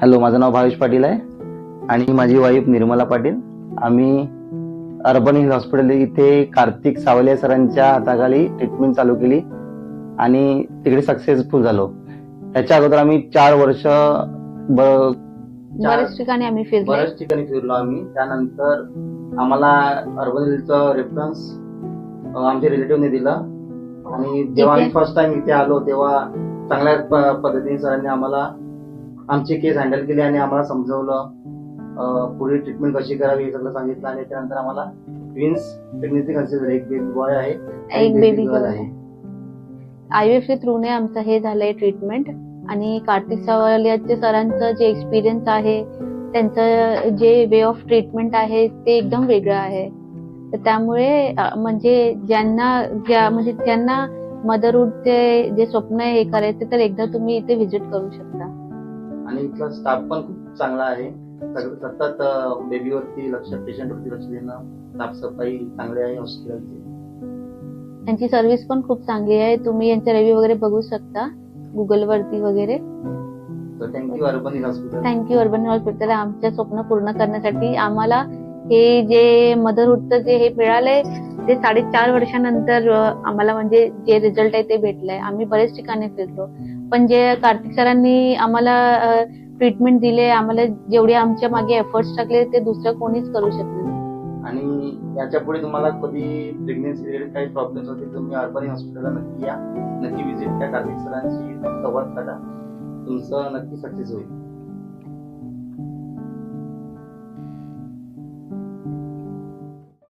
Hello, माझं नाव भावेश पाटील आहे आणि माझी वाईफ निर्मला पाटील. आम्ही अर्बन हिल हॉस्पिटल इथे कार्तिक सावले सरांच्या हाताखाली ट्रीटमेंट चालू केली आणि तिकडे सक्सेसफुल झालो. त्याच्या अगोदर आम्ही 4 वर्ष बऱ्याच ठिकाणी आम्ही फिरलो आम्ही. त्यानंतर आम्हाला अर्बन हिलचं रेफरन्स आमच्या रिलेटिव्हने दिलं आणि जेव्हा आम्ही फर्स्ट टाइम इथे आलो तेव्हा चांगल्या पद्धतीने सरांनी आम्हाला आमची केस हँडल केली आणि आम्हाला समजवलं पुढे ट्रीटमेंट कशी करावी हे सगळं सांगितलं. आणि त्यानंतर आम्हाला ट्विन्स प्रेग्नन्सी कन्सिडर, एक बेबी बॉय आहे, एक बेबी गर्ल आहे. IVF च्या थ्रूने आमचं हे झालंय ट्रीटमेंट. आणि कार्तिक सावलेचे सरांचं जे एक्सपिरियन्स आहे, त्यांचं जे वे ऑफ ट्रीटमेंट आहे ते एकदम वेगळं आहे. तर त्यामुळे म्हणजे ज्यांना मदरहूडचे जे स्वप्न आहे हे करायचे, तर एकदा तुम्ही इथे व्हिजिट करू शकता. आणि इथला स्टाफ पण खूप चांगला आहे. सतत बेबीवरती लक्ष, पेशंटवरती लक्ष देणं, साफसफाई चांगली आहे हॉस्पिटलची. त्यांची सर्व्हिस पण खूप चांगली आहे. तुम्ही यांचे रिव्ह्यू वगैरे बघू शकता गुगल वरती वगैरे. Thank you urban hill hospital. Thank you urban hospital. आमच्या स्वप्न पूर्ण करण्यासाठी आम्हाला हे जे मदरहूडचं जे हे मिळालंय ते 4.5 वर्षानंतर आम्हाला म्हणजे जे रिझल्ट आहे ते भेटलंय. आम्ही बरेच ठिकाणी फिरलो, पण जे कार्तिक सरांनी आम्हाला ट्रीटमेंट दिले, आम्हाला जेवढे आमच्या मागे एफर्ट्स टाकले ते दुसरं कोणीच करू शकले नाही. आणि याच्या पुढे तुम्हाला कधी प्रेग्नन्सी रिलेटेड काही प्रॉब्लेम्स होते, तुम्ही अर्बन हॉस्पिटलला नक्की या, नक्की व्हिजिट करा, कार्तिक सरांशी संवाद साधा, तुमचं नक्की सक्सेस होईल.